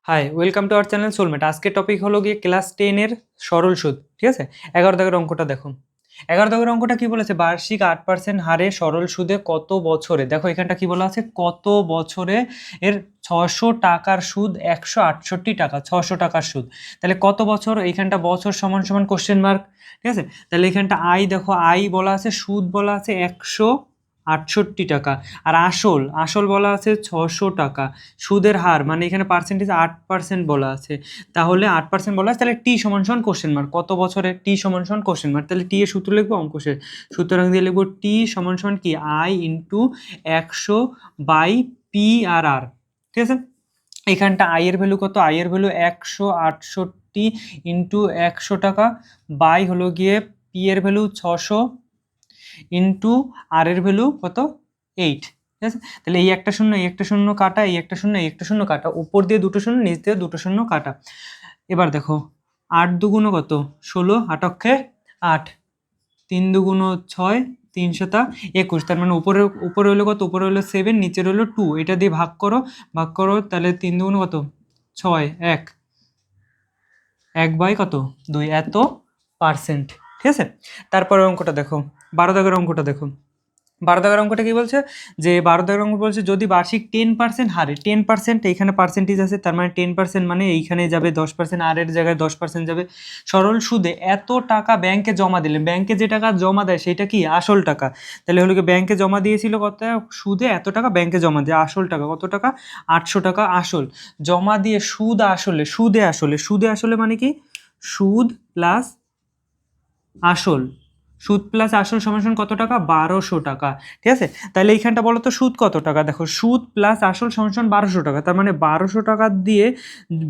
High, welcome to our channel Soulmate. আজকের topic হলো গিয়ে ক্লাস 10 এর সরল সুদ। ঠিক আছে? 11 দাগের অঙ্কটা দেখো। 11 দাগের অঙ্কটা কি বলেছে? বার্ষিক 8% হারে সরল সুদে কত বছরে? দেখো এখানটা কি বলা আছে? কত বছরে এর 600 টাকার সুদ 168 টাকা। 600 টাকার সুদ। তাহলে কত বছর? এইখানটা বছর সমান সমান কোশ্চেন মার্ক। ঠিক আছে? তাহলে এখানটা আই দেখো, আই বলা আছে, সুদ বলা আছে 168 টাকা। আর আসল বলা আছে 600 টাকা। সুদের হার মানে এখানে পার্সেন্টেজ 8% বলা আছে। তাহলে 8% বলা আছে, তাহলে টি সমান সমান কোশ্চেন মার্ক। কত বছরে? টি সমান সমান কোশ্চেন মার্ক। তাহলে টি এর সূত্র লিখবো অঙ্ক শেষ। সুতরাং দিয়ে লিখবো টি সমান সমান কি? I into 100 by P R আর। ঠিক আছে? এখানটা আই এর ভ্যালু কত? আই এর ভ্যালু 168 ইন্টু 100 টাকা বাই হলো গিয়ে পি এর ভ্যালু 600 ইন্টু আর এর ভ্যালু কত? 8। ঠিক আছে? তাহলে এই একটা শূন্য, এই একটা শূন্য কাটা, এই একটা শূন্য, এই একটা শূন্য কাটা, উপর দিয়ে দুটো শূন্য, নিচ দিয়ে দুটো শূন্য কাটা। এবার দেখো 8 দুগুণ কত? 16, 8 অক্ষে 8, 3 দুগুণ 6, 3 শতা 21। তার মানে উপরে হলো কত? উপরে হলো 7, নিচের হলো 2। এটা দিয়ে ভাগ করো, তাহলে 3 দুগুণ কত? 6, 1 বাই কত? 2, এত পার্সেন্ট। ঠিক আছে? তারপরে অঙ্কটা দেখো, 12 দাগের অঙ্কটা দেখো। 12 দাগের অঙ্কটা কি বলছে? যে 12 দাগের অঙ্ক বলছে যদি বার্ষিক 10% হারে, 10% এইখানে পার্সেন্টেজ আছে, তার মানে 10% মানে এইখানে যাবে 10%, আর এর জায়গায় 10% যাবে। সরল সুদে এত টাকা ব্যাংকে জমা দিলে, ব্যাংকে যে টাকা জমা দেয় সেটা কি? আসল টাকা। তাহলে হলো কি ব্যাংকে জমা দিয়েছিল কত? সুদে এত টাকা ব্যাংকে জমা দেয়। আসল টাকা কত টাকা? 800 টাকা আসল জমা দিয়ে সুদে আসলে মানে কি? সুদ প্লাস আসল। সুদ প্লাস আসল সমান সমান কত টাকা? 1200 টাকা। ঠিক আছে? তাহলে এইখানটা বলো তো সুদ কত টাকা? দেখো সুদ প্লাস আসল সমান সমান 1200 টাকা। তার মানে 1200 টাকা দিয়ে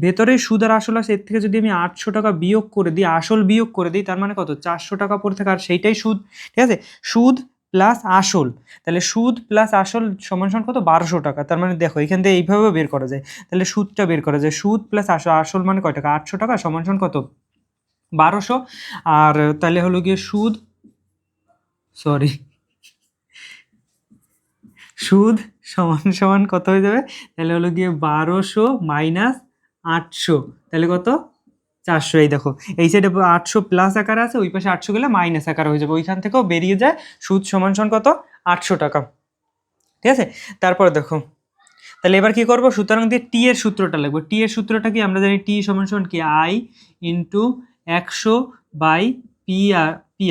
ভেতরে সুদ আর আসল আছে, এর থেকে যদি আমি 800 টাকা বিয়োগ করে দিই, আসল বিয়োগ করে দিই, তার মানে কত? 400 টাকা পড়ে থাকে, আর সেইটাই সুদ। ঠিক আছে? সুদ প্লাস আসল, তাহলে সুদ প্লাস আসল সমান সমান কত? 1200 টাকা। তার মানে দেখো এখান থেকে এইভাবেও বের করা যায়। তাহলে সুদটা বের করা যায়, সুদ প্লাস আসল মানে কয় টাকা? 800 টাকা সমান সমান কত? 1200। আর তাহলে হলো গিয়ে সুদ সমান সমান কত হয়ে যাবে? তাহলে হলো গিয়ে 1200 মাইনাস 800, তাহলে কত? 400। এই দেখো এই সাইডে 800 প্লাস আকারে আছে, ওই পাশে 800 গেলে মাইনাস আকারে হয়ে যাবে, ওইখান থেকেও বেরিয়ে যায়। সুদ সমান সমান কত? 800 টাকা। ঠিক আছে? তারপর দেখো, তাহলে এবার কি করব? সুতরাং দিয়ে টি এর সূত্রটা লিখবো। টি এর সূত্রটা কি? আমরা জানি টি সমান সমান কি? I into 100 by P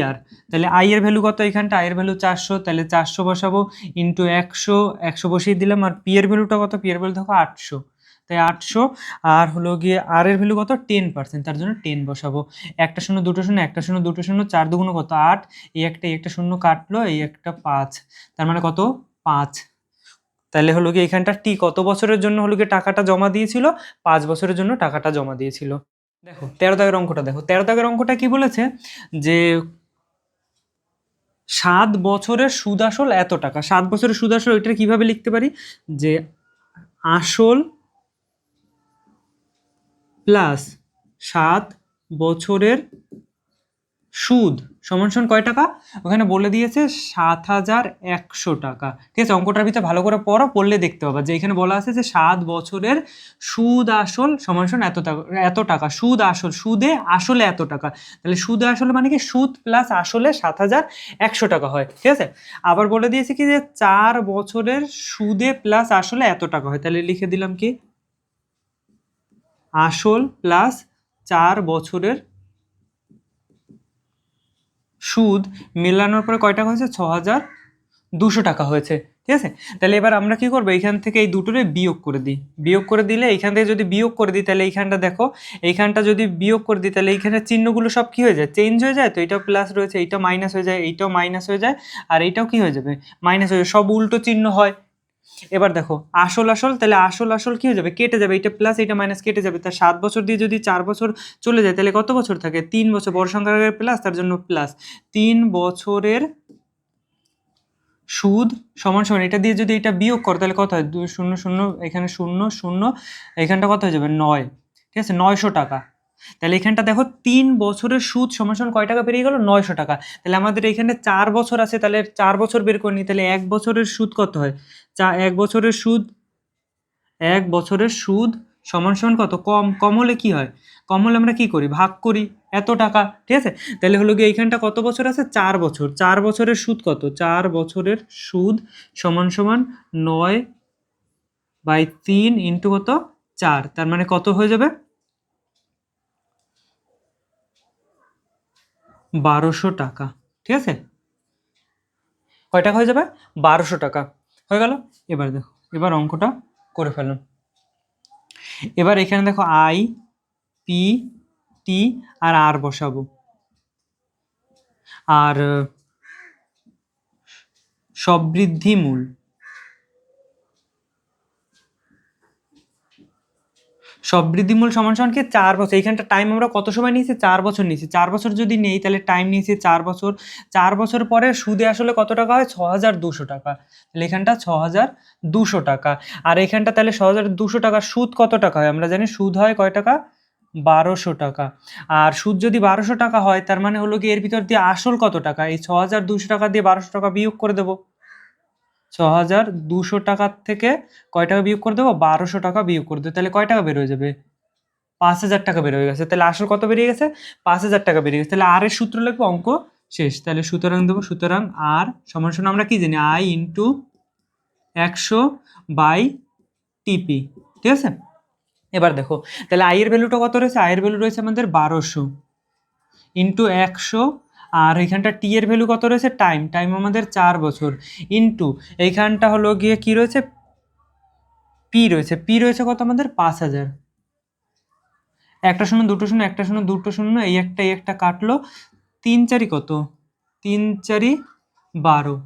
R. তাহলে আই এর ভ্যালু কত? এখানটা আই এর ভ্যালু 400, তাহলে 400 বসাবো ইন্টু 100 বসিয়ে দিলাম। আর পি এর ভ্যালুটা কত? পি এর ভ্যালু দেখো 800, তাই 800। আর হলো গিয়ে আর এর ভ্যালু কত? 10%, তার জন্য 10 বসাবো। একটা শূন্য দুটো শূন্য, একটা শূন্য দুটো শূন্য, 4 দুগুণ কত? 8, এই একটা শূন্য কাটলো, এই একটা 5, তার মানে কত? 5। তাহলে হলো কি এখানটা টি কত বছরের জন্য হলো কি টাকাটা জমা দিয়েছিল? 5 বছরের জন্য টাকাটা জমা দিয়েছিল। দেখো 13 দাগের অঙ্কটা দেখো। 13 দাগের অঙ্কটা কি বলেছে? যে 7 বছরের সুদ আসল এত টাকা। 7 বছরের সুদ আসল, এটা কিভাবে লিখতে পারি? যে আসল প্লাস 7 বছরের সুদ সমান সমান কয় টাকা? ওখানে বলে দিয়েছে 7100 টাকা। ঠিক আছে? অঙ্কটার ভিতরে ভালো করে পড়ো, পড়লে দেখতে পাবা যে এখানে বলা আছে যে 7 বছরের সুদ আসল সমান সমান এত টাকা। সুদ আসল, সুদে আসলে এত টাকা। তাহলে সুদে আসলে মানে কি? সুদ প্লাস আসলে 7100 টাকা হয়। ঠিক আছে? আবার বলে দিয়েছে কি যে 4 বছরের সুদে প্লাস আসলে এত টাকা হয়। তাহলে লিখে দিলাম কি? আসল প্লাস 4 বছরের সুদ মেলানোর পরে কয় টাকা হয়েছে? 6200 টাকা হয়েছে। ঠিক আছে? তাহলে এবার আমরা কি করবো? এইখান থেকে এই দুটোরে বিয়োগ করে দিই। বিয়োগ করে দিলে এইখান থেকে যদি বিয়োগ করে দিই, তাহলে এইখানটা দেখো, এইখানটা যদি বিয়োগ করে দিই, তাহলে এইখানে চিহ্নগুলো সব কি হয়ে যায়? চেঞ্জ হয়ে যায়। তো এইটাও প্লাস রয়েছে, এইটাও মাইনাস হয়ে যায়, এইটাও মাইনাস হয়ে যায়, আর এইটাও কি হয়ে যাবে? মাইনাস হয়ে যায়। সব উল্টো চিহ্ন হয়। এবার দেখো আসল তাহলে আসল কি হয়ে যাবে? কেটে যাবে, এটা প্লাস এটা মাইনাস কেটে যাবে। তার 7 বছর দিয়ে যদি 4 বছর চলে যায়, তাহলে কত বছর থাকে? 3 বছর। বড় সংখ্যার আগে প্লাস, তার জন্য প্লাস। 3 বছরের সুদ সমান সমান, এটা দিয়ে যদি এটা বিয়োগ করো তাহলে কত হয়? 2 0 0, এখানে 0 0, এখানটা কত হয়ে যাবে? 9। ঠিক আছে? 900 টাকা। তাহলে এখানটা দেখো 3 বছরের সুদ সমান সমান কয় টাকা বেরিয়ে গেল? 900 টাকা। তাহলে আমাদের এখানে 4 বছর আছে, তাহলে 4 বছর বের করে নিই। তাহলে 1 বছরের সুদ কত হয়? 1 বছরের সুদ সমান সমান কত, কম হলে কি হয়, কম হলে আমরা কি করি, ভাগ করি, এত টাকা, ঠিক আছে। তাহলে হলো গিয়ে এইখানটা কত বছর আছে, 4 বছর, 4 বছরের সুদ কত, 4 বছরের সুদ সমান সমান 9/3 ইন্টু কত 4, তার মানে কত হয়ে যাবে, 1200 টাকা, ঠিক আছে। কয় টাকা হয়ে যাবে, 1200 টাকা হয়ে গেল। এবার দেখো, এবার অঙ্কটা করে ফেলুন। এবার এখানে দেখো আই, পি, টি আর আর বসাবো, আর সবৃদ্ধি মূল, সবৃদ্ধিমূল সমান সমান কি 4 বছর, এইখানটা টাইম আমরা কত সময় নিয়েছি, 4 বছর নিয়েছি, 4 বছর যদি নেই তাহলে টাইম নিয়েছি 4 বছর, 4 বছর পরে সুদে আসলে কত টাকা হয়, 6200 টাকা, তাহলে এখানটা 6200 টাকা। আর এখানটা তাহলে 6200 টাকা, সুদ কত টাকা হয়, আমরা জানি সুদ হয় কয় টাকা, 1200 টাকা। আর সুদ যদি 1200 টাকা হয় তার মানে হলো কি এর ভিতর দিয়ে আসল কত টাকা, এই 6200 টাকা দিয়ে 1200 টাকা বিয়োগ করে দেবো, 6200 টাকার থেকে কয় টাকা বিয়োগ করে দেবো, 1200 টাকা বিয়োগ করে দেবো, তাহলে কয় টাকা বের হয়ে যাবে, 5000 টাকা বের হয়ে গেছে। তাহলে আসল কত বেরিয়ে গেছে, 5000 টাকা বেরিয়ে গেছে। তাহলে আর এর সূত্র লিখবো, অঙ্ক শেষ। তাহলে সুতরাং দেবো, সুতরাং আর সমান সমান আমরা কি জানি, আই ইন্টু 100/টিপি, ঠিক আছে। এবার দেখো, তাহলে আই এর ভ্যালুটা কত রয়েছে, আই এর ভ্যালু রয়েছে আমাদের 1200 ইন্টু 100, আর এইখানটা টি এর ভ্যালু কত রয়েছে, টাইম, টাইম আমাদের 4 বছর, ইন্টু এইখানটা হলো গিয়ে কি রয়েছে, পি রয়েছে, পি রয়েছে কত আমাদের 5000, একটা শূন্য দুটো শূন্য, একটা শূন্য দুটো শূন্য, এই একটা কাটলো, 3 4 কত, 3 4 12,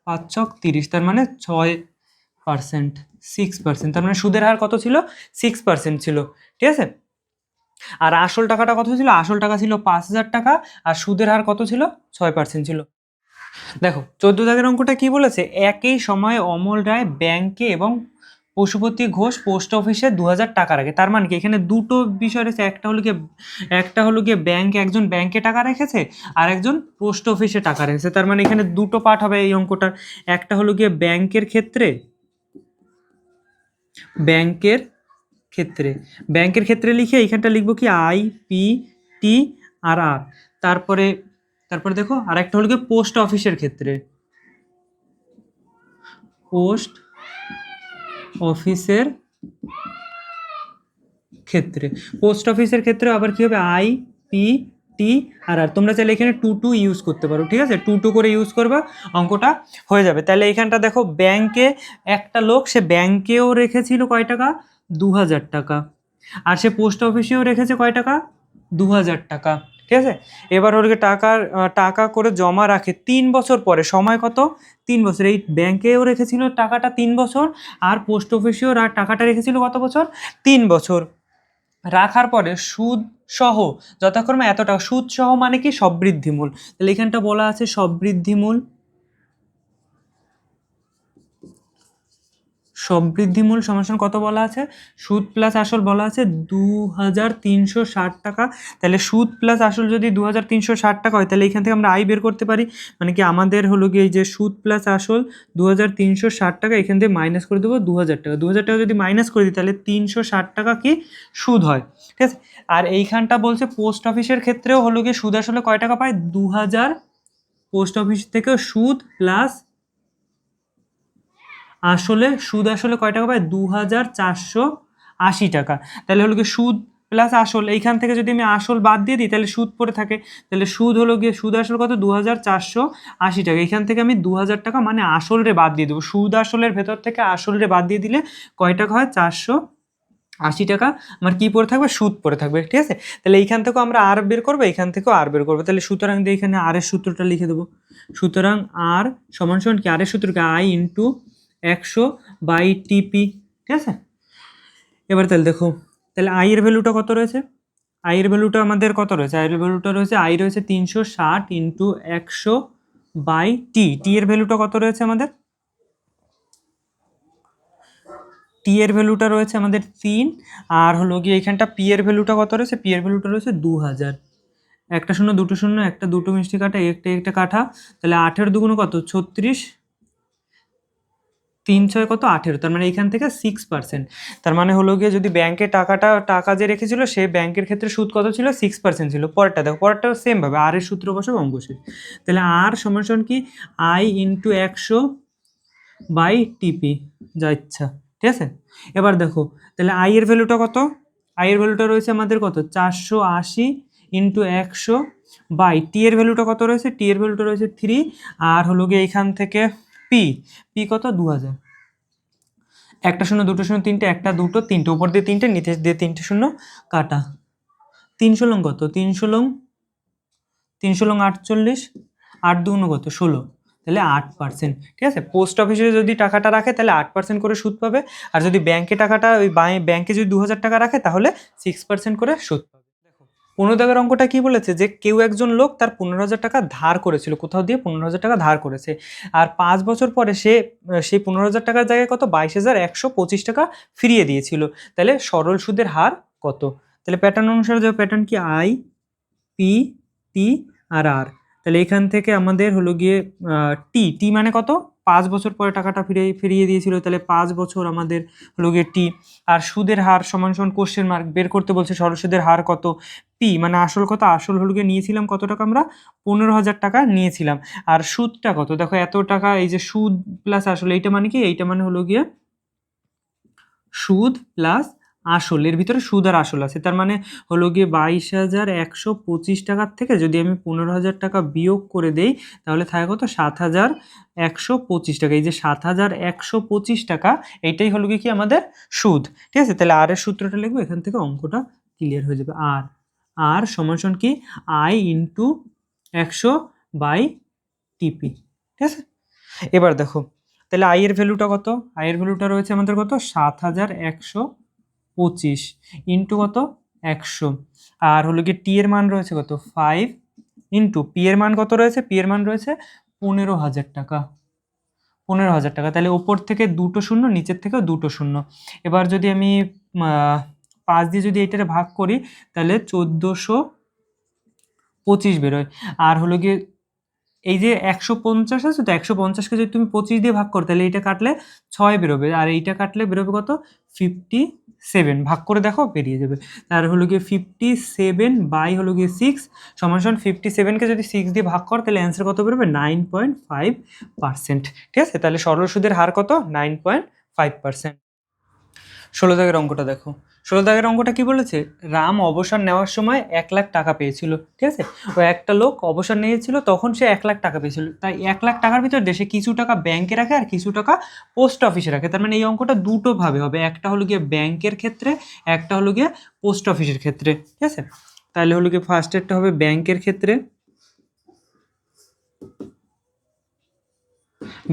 5 6 30, তার মানে 6%, 6%, তার মানে সুদের হার কত ছিল, 6% ছিল, ঠিক আছে। আর আসল টাকাটা কত ছিল, আসল টাকা ছিল 5000 টাকা, আর সুদের হার কত ছিল, 6% ছিল। দেখো 14 দাগের অঙ্কটা কি বলেছে, একই সময়ে অমল রায় ব্যাংকে এবং পশুপতি ঘোষ পোস্ট অফিসে 2000 টাকা রাখে। তার মানে কি, এখানে দুটো বিষয় রয়েছে, একটা হলো গিয়ে ব্যাংকে, একজন ব্যাংকে টাকা রেখেছে, আর একজন পোস্ট অফিসে টাকা রেখেছে। তার মানে এখানে দুটো পার্ট হবে এই অঙ্কটার, একটা হলো গিয়ে ব্যাংকের ক্ষেত্রে, ব্যাংকের ক্ষেত্রে, ব্যাংকের ক্ষেত্রে লিখে এইখানটা লিখবো কি আই, পি, টি আর আর, তারপরে তারপরে দেখো আর একটা হলো গিয়ে পোস্ট অফিসের ক্ষেত্রে, পোস্ট অফিসের ক্ষেত্রে, পোস্ট অফিসের ক্ষেত্রে আবার কি হবে, আই, পি, টি আর আর, তোমরা চাইলে এখানে 2 ইউজ করতে পারো, ঠিক আছে, 2 করে ইউজ করবা, অঙ্কটা হয়ে যাবে। তাহলে এইখানটা দেখো, ব্যাংকে একটা লোক, সে ব্যাংকেও রেখেছিল কয় টাকা, 2000 টাকা, আর সে পোস্ট অফিসেও রেখেছে কয় টাকা, 2000 টাকা, ঠিক আছে। এবার ওর টাকা করে জমা রাখে 3 বছর পরে, সময় কত, 3 বছর, এই ব্যাংকেও রেখেছিল টাকাটা 3 বছর, আর পোস্ট অফিসেও টাকাটা রেখেছিল কত বছর, 3 বছর। রাখার পরে সুদ সহ যথাক্রমে এত টাকা, সুদ সহ মানে কি, সবৃদ্ধিমূল, তাহলে এখানটা বলা আছে সবৃদ্ধিমূল, সবৃদ্ধিমূল সমান সমান কত বলা আছে, সুদ প্লাস আসল বলা আছে 2360 টাকা। তাহলে সুদ প্লাস আসল যদি 2360 টাকা হয়, তাহলে এখান থেকে আমরা আই বের করতে পারি, মানে কি আমাদের হলো গিয়ে এই যে সুদ প্লাস আসল 2360 টাকা, এখান থেকে মাইনাস করে দেবো 2000 টাকা, 2000 টাকা যদি মাইনাস করে দিই তাহলে 360 টাকা কি সুদ হয়, ঠিক আছে। আর এইখানটা বলছে পোস্ট অফিসের ক্ষেত্রেও হলো গিয়ে সুদ আসলে কয় টাকা পায়, 2000, পোস্ট অফিস থেকেও সুদ প্লাস আসলে সুদ আসলে কয় টাকা পায়, 2480 টাকা। তাহলে হলো কি সুদ প্লাস আসল, এইখান থেকে যদি আমি আসল বাদ দিয়ে দিই তাহলে সুদ পড়ে থাকে, তাহলে সুদ হলো গিয়ে সুদ আসল কত, 2480 টাকা, এইখান থেকে আমি 2000 টাকা মানে আসল রে বাদ দিয়ে দেবো, সুদ আসলের ভেতর থেকে আসল রে বাদ দিয়ে দিলে কয় টাকা হয়, 480 টাকা আমার কি পড়ে থাকবে, সুদ পড়ে থাকবে, ঠিক আছে। তাহলে এইখান থেকেও আমরা আর বের করবো, এইখান থেকেও আর বের করবো, তাহলে সুতরাং দিয়ে এখানে আর এর সূত্রটা লিখে দেবো, সুতরাং আর সমান সমান কি, আর এর সূত্রকে আই ইন্টু 100/টিপি, ঠিক আছে। এবার তাহলে দেখো, তাহলে আই এর ভ্যালুটা কত রয়েছে, আই এর ভ্যালুটা আমাদের কত রয়েছে, আই এর ভ্যালুটা রয়েছে, আই রয়েছে 360 ইন্টু 100/টি, টি এর ভ্যালুটা কত রয়েছে আমাদের, টি এর ভ্যালুটা রয়েছে আমাদের 3, আর হলো গিয়ে এইখানটা পি এর ভ্যালুটা কত রয়েছে, পি এর ভ্যালুটা রয়েছে 2000, একটা শূন্য দুটো শূন্য, একটা দুটো মিষ্টি কাটা, একটা কাঠা, তাহলে 8 এর দুগুণ কত, 36, 3 6 কত 18, তার মানে এখান থেকে 6%। তার মানে হলো গিয়ে যদি ব্যাংকে টাকা যে রেখেছিল সে ব্যাংকের ক্ষেত্রে সুদ কত ছিল, 6% ছিল। পরেরটা দেখো, পরেরটাও সেম ভাবে আর এর সূত্র বসাবো, অঙ্ক শেষ। তাহলে আর সমান সমান কি আই ইন্টু 100 বাই টিপি, যা ইচ্ছা, ঠিক আছে। এবার দেখো তাহলে আই এর ভ্যালুটা কত, আই এর ভ্যালুটা রয়েছে আমাদের কত 480 ইন্টু 100 বাই টি এর ভ্যালুটা কত রয়েছে, টি এর ভ্যালুটা রয়েছে 3, আর হলো গিয়ে এখান থেকে পি, পি কত 2000, একটা শূন্য দুটো শূন্য তিনটে, একটা দুটো তিনটে, উপর দিয়ে তিনটে নিচে দিয়ে তিনটে শূন্য কাটা, 300 লং কত 300 লং 48, 8 দুগুণ কত 16, তাহলে 8%, ঠিক আছে। পোস্ট অফিসে যদি টাকাটা রাখে তাহলে 8% করে সুদ পাবে, আর যদি ব্যাংকে টাকাটা ওই ব্যাংকে যদি 2000 টাকা রাখে তাহলে 6% করে সুদ পাবে। দেখো 15 দাগের অঙ্কটা কি বলেছে, যে কেউ একজন লোক তার 15,000 টাকা ধার করেছিল, কোথাও দিয়ে 15,000 টাকা ধার করেছে, আর 5 বছর পরে সে সেই 15,000 টাকার জায়গায় কত 22,125 টাকা ফিরিয়ে দিয়েছিল, তাহলে সরল সুদের হার কত। তাহলে প্যাটার্ন অনুসারে যে প্যাটার্ন কি আই পি টি আর আর, তাহলে এখান থেকে আমাদের হলো গিয়ে টি, টি মানে কত 5 বছর পরে টাকাটা ফিরিয়ে দিয়েছিল, তাহলে 5 বছর আমাদের হলো গিয়ে টি, আর সুদের হার সমান সমান কোশ্চেন মার্ক বের করতে বলছে, সরল সুদের হার কত, পি মানে আসল কত, আসল হলো গিয়ে নিয়েছিলাম কত টাকা আমরা 15,000 টাকা নিয়েছিলাম, আর সুদটা কত, দেখো এত টাকা, এই যে সুদ প্লাস আসল, এইটা মানে কি, এইটা মানে হলো গিয়ে সুদ প্লাস আসল, এর ভিতরে সুদ আর আসল আছে, তার মানে হলো গিয়ে 22,125 টাকার থেকে যদি আমি 15,000 টাকা বিয়োগ করে দেই তাহলে থাকে কত 7,125 টাকা, এই যে 7,125 টাকা এইটাই হলো গিয়ে কি আমাদের সুদ, ঠিক আছে। তাহলে আর এর সূত্রটা লিখবো, এখান থেকে অঙ্কটা ক্লিয়ার হয়ে যাবে। আর আর সমান সমান কি আই ইন্টু 100 বাই টিপি, ঠিক আছে। এবার দেখো তাহলে আই এর ভ্যালুটা কত, আই এর ভ্যালুটা রয়েছে আমাদের কত 7,125 ইন্টু কত 100, আর হলো কি টি এর মান রয়েছে কত 5 ইন্টু পি এর মান কত রয়েছে, পি এর মান রয়েছে 15,000 টাকা, 15,000 টাকা, তাহলে ওপর থেকে দুটো শূন্য নিচের থেকেও দুটো শূন্য। এবার যদি আমি 5 দিয়ে যদি এইটারে ভাগ করি তাহলে 1425 বেরোয়, আর হলো গিয়ে এই যে 150 আছে তো 150কে যদি তুমি 25 দিয়ে ভাগ করো তাহলে এইটা কাটলে 6 বেরোবে, আর এইটা কাটলে বেরোবে কত 57, ভাগ করে দেখো বেরিয়ে যাবে। আর হলো গিয়ে 57 বাই হলো গিয়ে 6 সমান সমান 57কে যদি 6 দিয়ে ভাগ কর তাহলে অ্যান্সার কত বেরোবে 9.5%, ঠিক আছে। তাহলে সরল সুদের হার কত 9.5%। 16 দাগের অঙ্কটা দেখো, 16 দাগের অঙ্কটা কি বলেছে, রাম অবসর নেওয়ার সময় 1 লাখ টাকা পেয়েছিল, ঠিক আছে। ও একটা লোক অবসর নিয়েছিল তখন সে 1 লাখ টাকা পেয়েছিল, তাই 1 লাখ টাকার ভিতর দেশে কিছু টাকা ব্যাংকে রাখে আর কিছু টাকা পোস্ট অফিসে রাখে, তার মানে এই অঙ্কটা দুটো ভাবে হবে, একটা হলো গিয়ে ব্যাংকের ক্ষেত্রে, একটা হলো গিয়ে পোস্ট অফিসের ক্ষেত্রে, ঠিক আছে। তাহলে হলো গিয়ে ফার্স্ট এরটা হবে ব্যাংকের ক্ষেত্রে,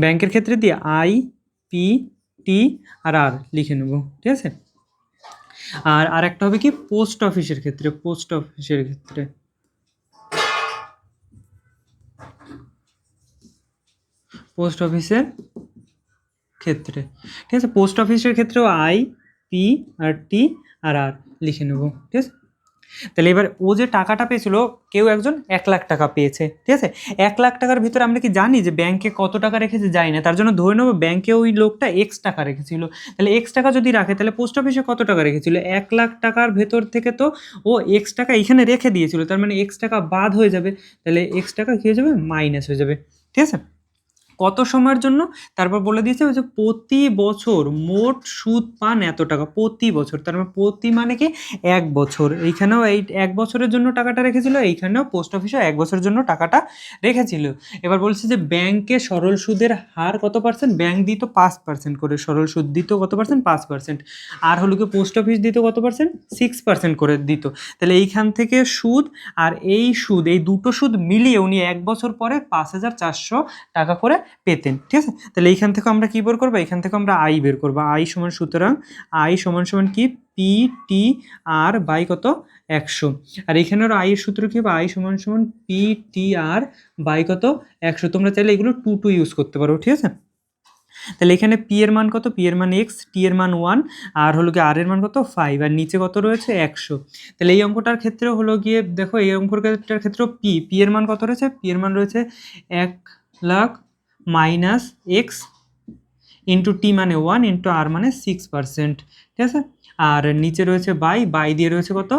ব্যাংকের ক্ষেত্রে দিয়ে আই পি টি আর আর লিখে নেব, ঠিক আছে। আর আরেকটা হবে কি পোস্ট অফিসের ক্ষেত্রে, পোস্ট অফিসের ক্ষেত্রে, পোস্ট অফিসের ক্ষেত্রে, ঠিক আছে। পোস্ট অফিসের ক্ষেত্রেও আই পি আর টি আর আর লিখে নেব, ঠিক আছে। তাহলে এবার ও যে টাকাটা পেয়েছিল, কেউ একজন 1 লাখ টাকা পেয়েছে, ঠিক আছে। 1 লাখ টাকার ভিতরে আমরা কি জানি যে ব্যাংকে কত টাকা রেখেছে, জানি না, তার জন্য ধরে নেবো ব্যাংকে ওই লোকটা এক্স টাকা রেখেছিল, তাহলে এক্স টাকা যদি রাখে তাহলে পোস্ট অফিসে কত টাকা রেখেছিল 1 লাখ টাকার ভেতর থেকে তো ও এক্স টাকা এখানে রেখে দিয়েছিল, তার মানে এক্স টাকা বাদ হয়ে যাবে, তাহলে এক্স টাকা কী হয়ে যাবে মাইনাস হয়ে যাবে, ঠিক আছে। কত সময়ের জন্য, তারপর বলে দিয়েছে যে প্রতি বছর মোট সুদ পান এত টাকা, প্রতি বছর, তার মানে প্রতি মানে কি 1 বছর, এইখানেও এই 1 বছরের জন্য টাকাটা রেখেছিল, এইখানেও পোস্ট অফিসে 1 বছরের জন্য টাকাটা রেখেছিল। এবার বলছে যে ব্যাংকে সরল সুদের হার কত পার্সেন্ট, ব্যাংক দিত 5% করে, সরল সুদ দিত কত পার্সেন্ট 5%, আর হলো কি পোস্ট অফিস দিত কত পার্সেন্ট 6% করে দিত, তাহলে এইখান থেকে সুদ আর এই সুদ, এই দুটো সুদ মিলিয়ে উনি 1 বছর পরে 5,400 টাকা করে পেতেন, ঠিক আছে। তাহলে এইখান থেকে আমরা কি বের করবো, এখান থেকে আমরা আই বের করবো, আই সমান, সুতরাং আই সমান সমান কি পি টি আর বাই কত 100, আর এখানেও আই এর সূত্র কি হবে, আই সমান সমান পি টি আর বাই কত 100, তোমরা চাইলে এগুলো 2 ইউজ করতে পারো, ঠিক আছে। তাহলে এখানে পি এর মান কত, পি এর মান এক্স, টি এর মান 1, আর হলো গিয়ে আর এর মান কত 5, আর নিচে কত রয়েছে 100। তাহলে এই অঙ্কটার ক্ষেত্রেও হলো গিয়ে দেখো, এই অঙ্কটার ক্ষেত্রেও পি এর মান কত রয়েছে, পি এর মান রয়েছে 1 lakh minus x into T মানে 1 ইন্টু আর মানে 6%, ঠিক আছে। আর নিচে রয়েছে বাই দিয়ে রয়েছে কত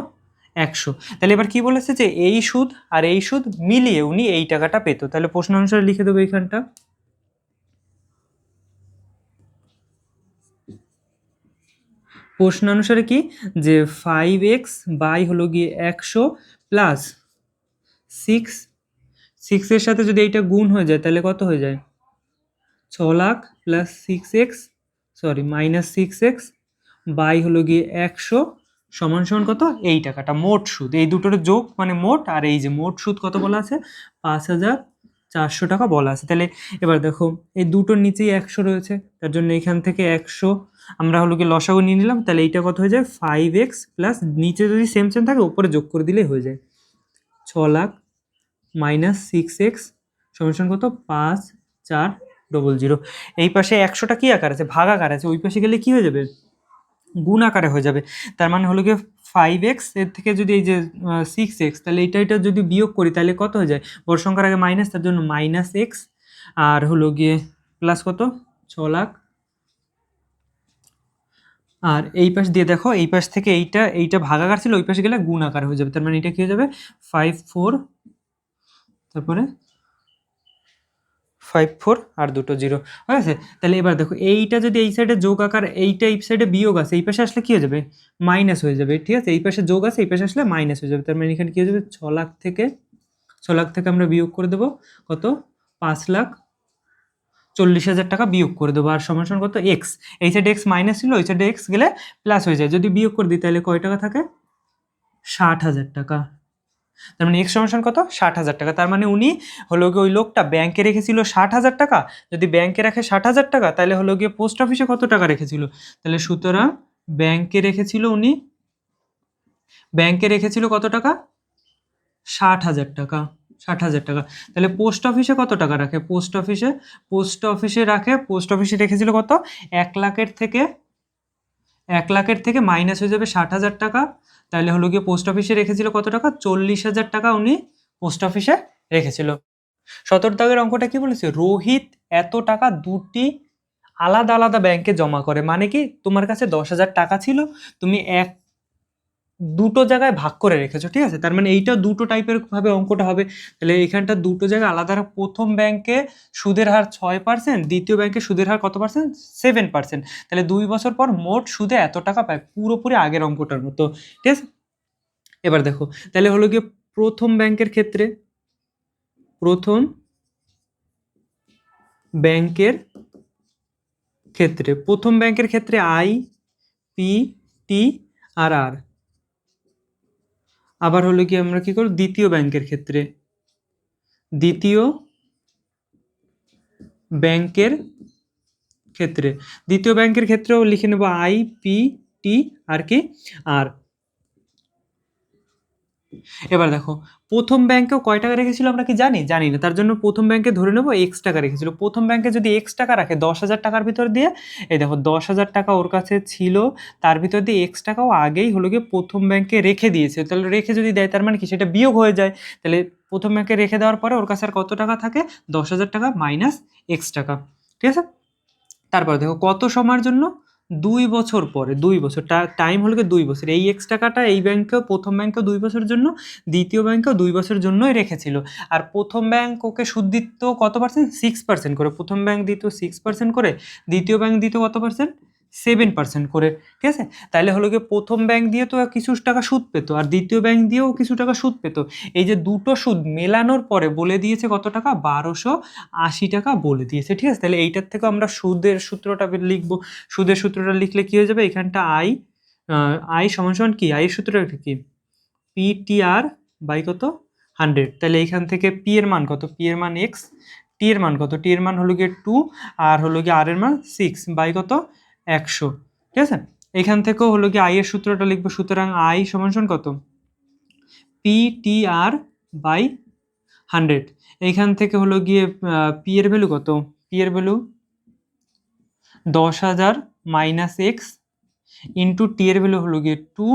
100। তাহলে এবার কি বলেছে যে এই সুদ আর এই সুদ মিলিয়ে উনি এই টাকাটা পেত। তাহলে প্রশ্ন অনুসারে লিখে দেবো এইখানটা। প্রশ্ন অনুসারে কি যে 5x বাই হলো গিয়ে 100 প্লাস 6 এর সাথে যদি এইটা গুণ হয়ে যায় তাহলে কত হয়ে যায় 6 lakh plus 6x minus 6x by হলো গিয়ে 100 সমান সমান কত এই টাকাটা মোট সুদ, এই দুটোর যোগ মানে মোট, আর এই যে মোট সুদ কত বলা আছে 5,400 টাকা বলা আছে। তাহলে এবার দেখো এই দুটোর নিচেই 100 রয়েছে, তার জন্য এখান থেকে 100 আমরা হলো গিয়ে লসাগু নিয়ে নিলাম। তাহলে এইটা কত হয়ে যায় 5x প্লাস নিচে যদি সেম সেম থাকে উপরে যোগ করে দিলেই হয়ে যায় 6 লাখ মাইনাস 6x সমান সমান কত 5,400। এই পাশে 100টা কি আকার আছে ভাগ আকার আছে, ওই পাশে গেলে কি হয়ে যাবে গুণ আকারে হয়ে যাবে। তার মানে হলো গিয়ে 5x এর থেকে যদি এই যে 6x, তাহলে এটা যদি বিয়োগ করি তাহলে কত হয়ে যায় বড় সংখ্যার আগে মাইনাস, তার জন্য মাইনাস এক্স আর হলো গিয়ে প্লাস কত 6 লাখ। আর এই পাশ দিয়ে দেখো এই পাশ থেকে এইটা ভাগাকার ছিল, ওই পাশে গেলে গুণ আকার হয়ে যাবে। তার মানে এটা কি হয়ে যাবে 54, তারপরে 54 আর দুটো জিরো, ঠিক আছে। তাহলে এবার দেখো এইটা যদি এই সাইডে যোগ আকার, এইটা এই সাইডে বিয়োগ আছে, এই পাশে আসলে কি হয়ে যাবে মাইনাস হয়ে যাবে, ঠিক আছে। এই পাশে যোগ আছে, এই পাশে আসলে মাইনাস হয়ে যাবে। তার মানে এখানে কি হয়ে যাবে 6 লাখ থেকে আমরা বিয়োগ করে দেবো কত 5,40,000 টাকা বিয়োগ করে দেবো। আর সমান সমান কত এক্স, এই সাইডে এক্স মাইনাস ছিল, ওই সাইডে এক্স গেলে প্লাস হয়ে যায়। যদি বিয়োগ করে দিই তাহলে কয় টাকা থাকে 60,000 টাকা। তার মানে এক্স সমান কত 60,000 টাকা। তার মানে উনি হলো গিয়ে ওই লোকটা ব্যাংকে রেখেছিল 60,000 টাকা। যদি ব্যাংকে রাখে 60,000 টাকা তাহলে হলো গিয়ে পোস্ট অফিসে কত টাকা রেখেছিল, তাহলে সুতরাং ব্যাংকে রেখেছিল কত টাকা 60,000 টাকা। 60,000 টাকা। তাহলে পোস্ট অফিসে কত টাকা রাখে, পোস্ট অফিসে রেখেছিল কত 1 লাখের থেকে মাইনাস হয়ে যাবে 60,000 টাকা। তাহলে হলো গিয়ে পোস্ট অফিসে রেখেছিল কত টাকা 40,000 টাকা উনি পোস্ট অফিসে রেখেছিল। 17 দাগের অঙ্কটা কি বলেছে, রোহিত এত টাকা দুটি আলাদা আলাদা ব্যাংকে জমা করে। মানে কি তোমার কাছে 10,000 টাকা ছিল, তুমি দুটো জায়গায় ভাগ করে রেখেছো, ঠিক আছে। তার মানে এইটা দুটো টাইপের ভাবে অঙ্কটা হবে। তাহলে এখানটা দুটো জায়গায় আলাদা, প্রথম ব্যাংকে সুদের হার 6%, দ্বিতীয় ব্যাংকে সুদের হার কত পার্সেন্ট 7%। তাহলে 2 বছর পর মোট সুদে এত টাকা পায়, পুরোপুরি আগের অঙ্কটার মতো, ঠিক আছে। এবার দেখো তাহলে হলো গিয়ে প্রথম ব্যাংকের ক্ষেত্রে আই পি টি আর আর। আবার হলো কি আমরা কি করব দ্বিতীয় ব্যাংকের ক্ষেত্রেও লিখে নেব আই পি টি আর কি আর। এবার দেখো প্রথম ব্যাংকেও কয় টাকা রেখেছিল আমরা কি জানি না, তার জন্য প্রথম ব্যাংকে ধরে নেবো এক্স টাকা রেখেছিল। প্রথম ব্যাংকে যদি এক্স টাকা রাখে 10,000 টাকার ভিতর দিয়ে, এই দেখো 10,000 টাকা ওর কাছে ছিল, তার ভিতর দিয়ে এক্স টাকাও আগেই হলো গিয়ে প্রথম ব্যাংকে রেখে দিয়েছে। তাহলে রেখে যদি দেয় তার মানে কি সেটা বিয়োগ হয়ে যায়। তাহলে প্রথম ব্যাংকে রেখে দেওয়ার পরে ওর কাছে আর কত টাকা থাকে 10,000 টাকা মাইনাস এক্স টাকা, ঠিক আছে। তারপর দেখো কত সময়ের জন্য 2 বছর পরে, 2 বছর টাইম হলো 2 বছর। এই এক্স টাকাটা এই ব্যাংকেও প্রথম ব্যাংকেও 2 বছরের জন্য, দ্বিতীয় ব্যাংকেও 2 বছরের জন্যই রেখেছিল। আর প্রথম ব্যাংক ওকে সুদ দিত কত পার্সেন্ট 6% করে, প্রথম ব্যাংক দিত 6% করে, দ্বিতীয় ব্যাংক দিত কত পার্সেন্ট 7% করে, ঠিক আছে। তাহলে হলো গিয়ে প্রথম ব্যাংক দিয়ে তো কিছু টাকা সুদ পেতো আর দ্বিতীয় ব্যাংক দিয়েও কিছু টাকা সুদ পেতো। এই যে দুটো সুদ মেলানোর পরে বলে দিয়েছে কত টাকা 1,280 টাকা বলে দিয়েছে, ঠিক আছে। তাহলে এইটার থেকে আমরা সুদের সূত্রটা লিখবো। সুদের সূত্রটা লিখলে কি হয়ে যাবে এখানটা আই সমান সমান কি আই এর সূত্রটা কি পিটিআর বাই কত 100। তাহলে এইখান থেকে পি এর মান কত, পি এর মান এক্স, টি এর মান কত, টি এর মান হলো গিয়ে 2 আর হলো গিয়ে আর এর মান 6 বাই কত 100, ঠিক আছে। এখান থেকেও হলো গিয়ে আই এর সূত্রটা লিখবো। সুতরাং আই সমান সমান কত পিটিআর বাই 100। এইখান থেকে হলো গিয়ে পি এর ভ্যালু কত, পি এর value 10,000 minus x into T এর ভ্যালু হলো গিয়ে 2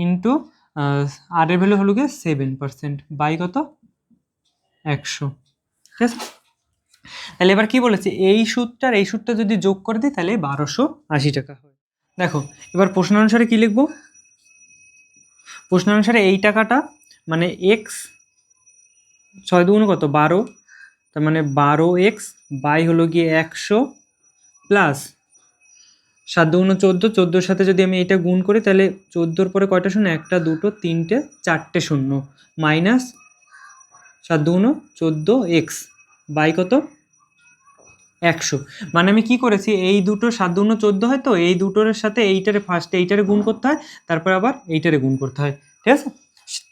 ইন্টু আর এর ভ্যালু হলো গিয়ে 7% বাই কত 100, ঠিক আছে। তাহলে এবার কি বলেছে, এই সুদটা আর এই সুদটা যদি যোগ করে দিই তাহলে 1280 টাকা হয়। দেখো এবার প্রশ্ন অনুসারে কি লিখবো, প্রশ্ন অনুসারে এই টাকাটা মানে এক্স, 6 দুগুণ কত 12, তার মানে 12x বাই হলো গিয়ে 100 প্লাস 7 দুগুণ 14, 14-র সাথে যদি আমি এটা গুণ করি তাহলে 14-র পরে কয়টা শূন্য, 1টা 2টো 3টে 4টে শূন্য, মাইনাস 7 দুগুণ 14x বাই কত 100। মানে আমি কি করেছি, এই দুটো 7 দুগুণ 14 হয়, তো এই দুটোর সাথে এইটারে ফার্স্টে এইটারে গুণ করতে হয়, তারপর আবার এইটারে গুণ করতে হয়, ঠিক আছে,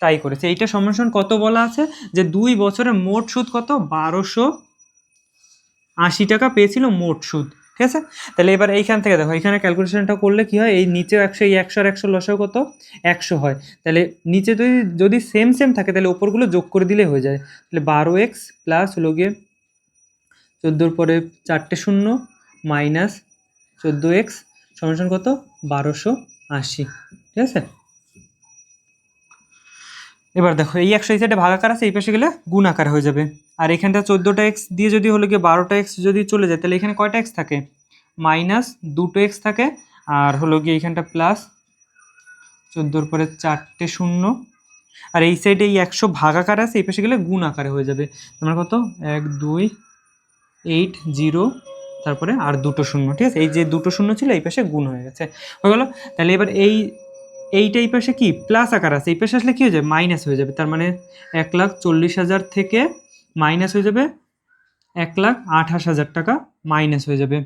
তাই করেছে। এইটা সমান কত বলা আছে, যে 2 বছরে মোট সুদ কত 1280 টাকা পেয়েছিল মোট সুদ, ঠিক আছে। তাহলে এবার এইখান থেকে দেখো, এখানে ক্যালকুলেশনটা করলে কি হয়, এই নিচেও 100, এই 100 আর 100 লসাও কত 100 হয়, তাহলে নিচে যদি যদি সেম সেম থাকে তাহলে ওপরগুলো যোগ করে দিলে হয়ে যায়। তাহলে 12x প্লাস হলো গিয়ে 14-র পরে 4টে শূন্য মাইনাস 14x সমান কত 1280, ঠিক আছে। এবার দেখো এই 100 এই সাইডে ভাগাকার আছে, এই পাশে গেলে গুণ আকার হয়ে যাবে, আর এখানটা 14টা এক্স দিয়ে যদি হলো গিয়ে 12টা এক্স যদি চলে যায় তাহলে এখানে কয়টা এক্স থাকে, মাইনাস 2টো এক্স থাকে, আর হলো গিয়ে এখানটা প্লাস 14-র পরে 4টে শূন্য, আর এই সাইডে এই 100 ভাগাকার আছে, এই পাশে গেলে গুণ আকারে হয়ে যাবে, তোমার কত 1 2 8 0, তারপরে আর 2টো শূন্য, ঠিক আছে, এই যে 2টো শূন্য ছিল এই পাশে গুণ হয়ে গেছে, হয়ে গেল। তাহলে এবার এইটা এই পাশে কি প্লাস আকার আছে, এই পাশে আসলে কি হয়ে যাবে মাইনাস হয়ে যাবে, তার মানে 1,40,000 থেকে মাইনাস হয়ে যাবে 1,28,000 টাকা মাইনাস হয়ে যাবে।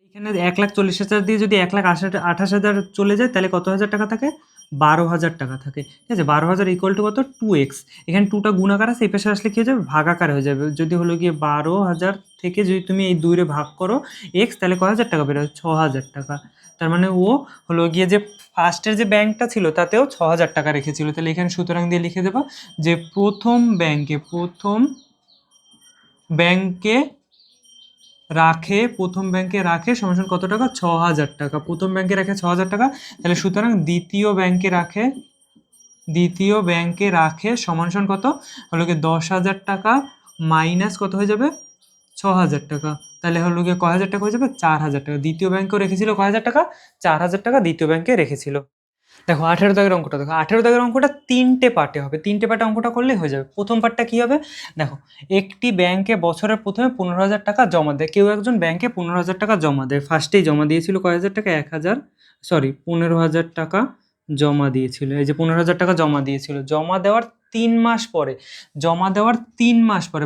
এখানে 1,40,000 দিয়ে যদি 1,28,000 চলে যায় তাহলে কত হাজার টাকা থাকে, 12,000 টাকা থাকে, ঠিক আছে। 12,000 ইকুয়াল টু কত 2x, এখানে 2টা গুণাকার আছে, এই পাশে আসলে কি হয়ে যাবে ভাগাকার হয়ে যাবে, যদি হলো গিয়ে 12,000 থেকে যদি তুমি এই 2 রে ভাগ করো x, তাহলে কয় হাজার টাকা বেরোয় 6,000 টাকা, তার মানে ও হলো গিয়ে যে ফার্স্টের যে ব্যাংকটা ছিল তাতেও 6,000 টাকা রেখেছিল, তাহলে এখানে সুতরাং দিয়ে লিখে দেবো যে প্রথম ব্যাংকে প্রথম ব্যাংকে রাখে সমান কত টাকা 6,000 টাকা, প্রথম ব্যাংকে রাখে 6,000 টাকা, তাহলে সুতরাং দ্বিতীয় ব্যাংকে রাখে সমান কত হলো গিয়ে 10,000 টাকা মাইনাস কত হয়ে যাবে 6,000 টাকা, তাহলে হলো গিয়ে কয় হাজার টাকা হয়ে যাবে 4,000 টাকা। দ্বিতীয় ব্যাংকেও রেখেছিল কয় হাজার টাকা 4,000 টাকা দ্বিতীয় ব্যাংকে রেখেছিল। দেখো 18 দাগের অঙ্কটা দেখো, 18 দাগের অঙ্কটা 3টে পার্টে হবে, 3টে পার্টে অঙ্কটা করলেই হয়ে যাবে। প্রথম পার্টটা কি হবে, দেখো একটি ব্যাংকে বছরের প্রথমে 15,000 টাকা জমা দেয়, কেউ একজন ব্যাংকে 15,000 টাকা জমা দেয়, ফার্স্টেই জমা দিয়েছিল কয় হাজার টাকা 15,000 টাকা জমা দিয়েছিল, এই যে 15,000 টাকা জমা দিয়েছিল, জমা দেওয়ার 3 মাস পরে,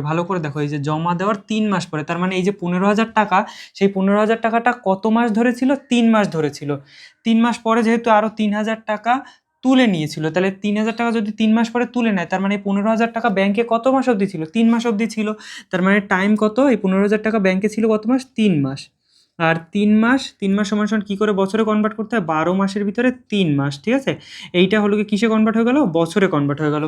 ভালো করে দেখো, এই যে জমা দেওয়ার 3 মাস পরে, তার মানে এই যে 15,000 টাকা, সেই 15,000 টাকাটা কত মাস ধরেছিল 3 মাস ধরেছিল, 3 মাস পরে যেহেতু আরো 3,000 টাকা তুলে নিয়েছিল, তাহলে 3,000 টাকা যদি 3 মাস পরে তুলে নেয়, তার মানে 15,000 টাকা ব্যাংকে কত মাস অবধি ছিল 3 মাস অবধি ছিল, তার মানে টাইম কত, এই 15,000 টাকা ব্যাংকে ছিল কত মাস 3 মাস, আর 3 মাস সমান সমান কি করে বছরে কনভার্ট করতে হয়, 12 মাসের ভিতরে 3 মাস, ঠিক আছে। এইটা হলো কি কিসে কনভার্ট হয়ে গেল, বছরে কনভার্ট হয়ে গেল।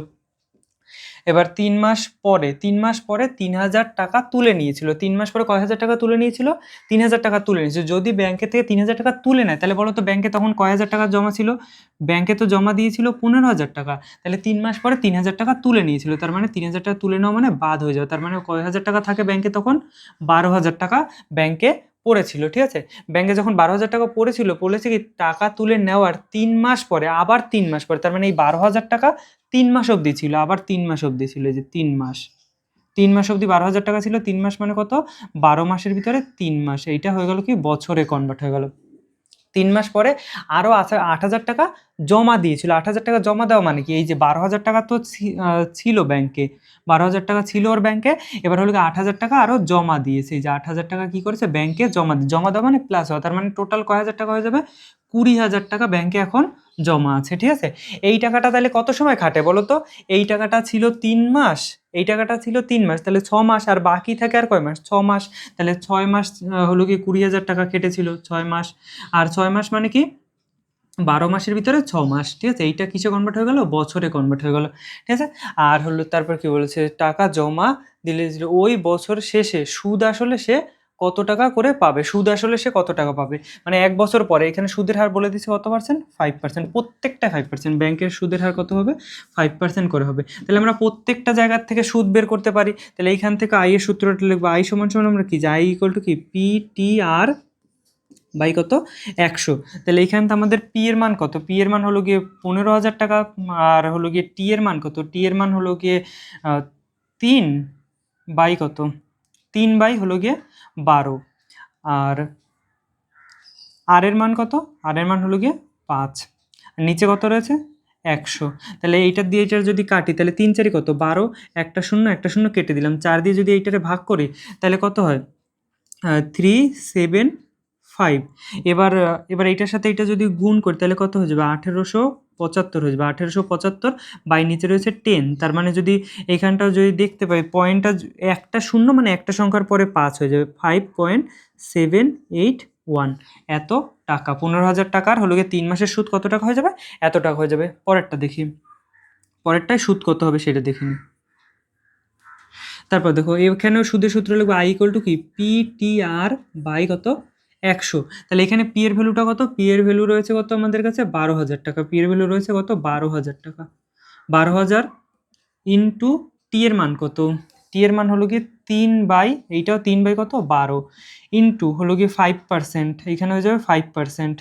এবার 3 মাস পরে 3,000 টাকা তুলে নিয়েছিল, 3 মাস পরে কয় হাজার টাকা তুলে নিয়েছিল 3,000 টাকা তুলে নিয়েছিল, যদি ব্যাংকে থেকে 3,000 টাকা তুলে নেয় তাহলে বলো তো ব্যাংকে তখন কয় হাজার টাকা জমা ছিল, ব্যাংকে তো জমা দিয়েছিল 15,000 টাকা, তাহলে 3 মাস পরে 3,000 টাকা তুলে নিয়েছিল, তার মানে 3,000 টাকা তুলে নেওয়া মানে বাদ হয়ে যাবে, তার মানে কয় হাজার টাকা থাকে ব্যাংকে তখন 12,000 টাকা ব্যাংকে পড়েছিল, ঠিক আছে। ব্যাংকে যখন 12,000 টাকা পড়েছিল, বলেছে কি টাকা তুলে নেওয়ার 3 মাস পরে, আবার 3 মাস পরে, তার মানে এই 12,000 টাকা 3 মাস অবধি ছিল, আবার 3 মাস অবধি ছিল, এই যে 3 মাস, 3 মাস অবধি 12,000 টাকা ছিল, 3 মাস মানে কত 12 মাসের ভিতরে 3 মাস, এইটা হয়ে গেল কি বছরে কনভার্ট হয়ে গেল। 3 মাস পরে আরও 8,000 টাকা জমা দিয়েছিল, 8,000 টাকা জমা দেওয়া মানে কি, এই যে 12,000 টাকা তো ছিল ব্যাংকে, 12,000 টাকা ছিল ওর ব্যাংকে, এবার হলো কি 8,000 টাকা আরও জমা দিয়েছে, এই যে 8,000 টাকা কি করেছে ব্যাংকে জমা দেওয়া মানে প্লাস হওয়া, তার মানে টোটাল কয় হাজার টাকা হয়ে যাবে 20,000 টাকা ব্যাংকে এখন জমা আছে, ঠিক আছে। এই টাকাটা তাহলে কত সময় খাটে বলো তো, এই টাকাটা ছিল 3 মাস, এই টাকাটা ছিল 3 মাস, তাহলে 6 মাস, আর বাকি থাকে আর কয় মাস 6 মাস, তাহলে 6 মাস হলো কি 20,000 টাকা কেটেছিল 6 মাস, আর 6 মাস মানে কি 12 মাসের ভিতরে 6 মাস, ঠিক আছে। এইটা কিসে কনভার্ট হয়ে গেল বছরে কনভার্ট হয়ে গেল, ঠিক আছে। আর হলো তারপর কি বলেছে টাকা জমা দিলে ওই বছর শেষে সুদ আসলে সে কত টাকা করে পাবে, সুদ আসলে সে কত টাকা পাবে, মানে 1 বছর পরে। এখানে সুদের হার বলে দিচ্ছে কত পার্সেন্ট, 5%, প্রত্যেকটা 5%। ব্যাংকের সুদের হার কত হবে, 5% করে হবে। তাহলে আমরা প্রত্যেকটা জায়গার থেকে সুদ বের করতে পারি। তাহলে এইখান থেকে আই এর সূত্রটা লিখবো, আই সমান সমান আমরা কি, আই ইকুয়াল টু কি, পি টি আর বাই কত, 100। তাহলে এইখানে তো আমাদের পি এর মান কত, পি এর মান হলো গিয়ে 15,000 টাকা, আর হলো গিয়ে টি এর মান কত, টি এর মান হলো গিয়ে 3 বাই কত, 3 বাই হলো গিয়ে 12, আর আর এর মান কত, আর এর মান হলো গিয়ে 5, নিচে কত রয়েছে 100। তাহলে এইটার দিয়ে এটার যদি কাটি তাহলে 3 4 কত 12, একটা শূন্য একটা শূন্য কেটে দিলাম, 4 দিয়ে যদি এইটারে ভাগ করি তাহলে কত হয়, 375। এবার এইটার সাথে এটা যদি গুণ করি তাহলে কত হয়ে যাবে, 1875 হয়ে যাবে, 1875 বাই নিচে রয়েছে 10। তার মানে যদি এইখানটাও যদি দেখতে পাই পয়েন্টটা একটা শূন্য মানে একটা সংখ্যার পরে 5 হয়ে যাবে, 5.781, এত টাকা। 15,000 টাকার হলো গিয়ে 3 মাসের সুদ কত টাকা হয়ে যাবে, এত টাকা হয়ে যাবে। পরেরটা দেখি, পরেরটায় সুদ কত হবে সেটা দেখিনি। তারপর দেখো এখানেও সুদের সূত্র লিখবো, আই ইকুয়াল টু কি, পি টি আর বাই কত, 100। তাহলে এখানে পি এর ভ্যালুটা কত, পি এর ভ্যালু রয়েছে কত আমাদের কাছে, 12,000 টাকা। পি এর ভ্যালু রয়েছে কত, 12,000 টাকা। 12,000 ইন্টু টি এর মান কত, টি এর মান হলো গিয়ে 3 বাই, এইটাও 3 বাই কত, 12, ইন্টু হলো গিয়ে 5%, এইখানে হয়ে যাবে 5%,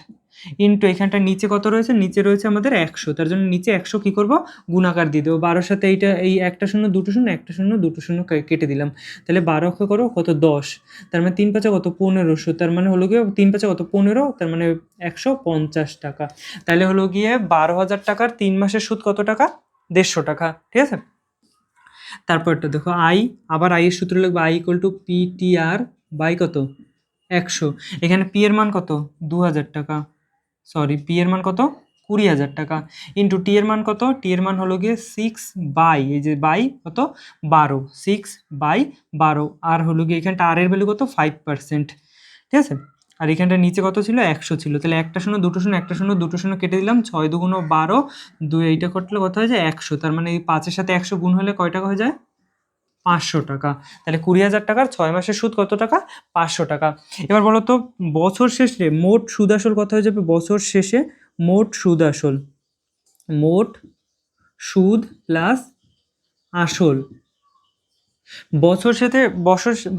ইন্টু এখানটা নিচে কত রয়েছে, নিচে রয়েছে আমাদের 100। তার জন্য নিচে 100 কী করবো, গুণাকার দিয়ে দেবো। 12-র সাথে এইটা এই একটা শূন্য দুটো শূন্য একটা শূন্য দুটো শূন্য কেটে দিলাম, তাহলে 12 করো কত, 10। তার মানে 3 5 কত, 1500। তার মানে হলো গিয়ে 3 5 কত, 15, তার মানে 150 টাকা। তাহলে হলো গিয়ে 12,000 টাকার 3 মাসের সুদ কত টাকা, 150 টাকা। ঠিক আছে। তারপরটা দেখো, আই, আবার আই এর সূত্র লিখবো, I equal to P T R by কত, 100। এখানে পি এর মান কত, 2,000 টাকা, সরি পি এর মান কত, 20,000 টাকা, ইন্টু টি এর মান কত, টি এর মান হলো গিয়ে 6 বাই, এই যে বাই কত, 12, 6 বাই 12, আর হলো গিয়ে এখানটা আর এর ভ্যালু কত, 5%। ঠিক আছে। আর এখানটা নিচে কত ছিল, 100 ছিল। তাহলে একটা শূন্য দুটো শূন্য একটা শূন্য দুটো শূন্য কেটে দিলাম, 6 2 12, 2 এইটা করলে কত হয়ে যায়, 100। তার মানে এই 5-এর সাথে 100 গুণ হলে কয় টাকা হয়ে যায়, 500 টাকা। তাহলে 20,000 টাকার 6 মাসের সুদ কত টাকা, 500 টাকা। এবার বলো তো বছর শেষে মোট সুদ আসল কত হয়ে যাবে, বছর শেষে মোট সুদ আসল, মোট সুদ প্লাস আসল, বছর শেষে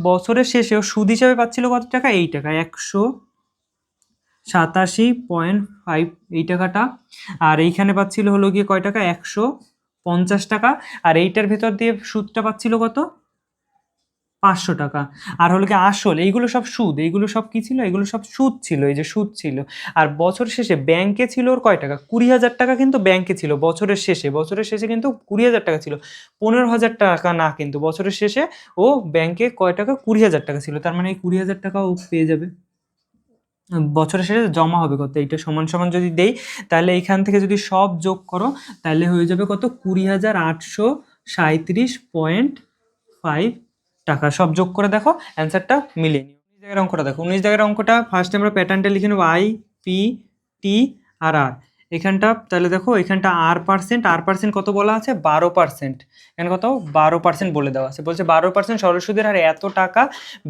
বছরের শেষেও সুদ হিসাবে পাচ্ছিল কত টাকা, এই টাকা, 187.5 এই টাকাটা। আর এইখানে পাচ্ছিল হলো গিয়ে কয় টাকা, 150 টাকা। আর এইটার ভেতর দিয়ে সুদটা পাচ্ছিল কত, 500 টাকা। আর হলো কি আসল, এইগুলো সব সুদ, এইগুলো সব কি ছিল, এগুলো সব সুদ ছিল, এই যে সুদ ছিল। আর বছর শেষে ব্যাংকে ছিল ওর কয় টাকা, 20,000 টাকা কিন্তু ব্যাংকে ছিল বছরের শেষে, বছরের শেষে কিন্তু 20,000 টাকা ছিল, 15,000 টাকা না, কিন্তু বছরের শেষে ও ব্যাংকে কয় টাকা, 20,000 টাকা ছিল। তার মানে এই 20,000 টাকা ও পেয়ে যাবে, বছরের শেষে জমা হবে কত, এইটা সমান সমান যদি দেই তাহলে এইখান থেকে যদি সব যোগ করো তাহলে হয়ে যাবে কত, 20,837.5 টাকা। সব যোগ করে দেখো অ্যান্সারটা মিলিয়ে নিও। 19 জায়গার অঙ্কটা দেখো, 19 জায়গার অঙ্কটা ফার্স্টে আমরা প্যাটার্নটা লিখে নেবো, আই পি টি আর আর। এখানটা তাহলে দেখো এখানটা আর পার্সেন্ট কত বলা আছে, 12%। এখানে কত, 12% বলে দেওয়া আছে, বলছে 12% সরল সুদের হারে এত টাকা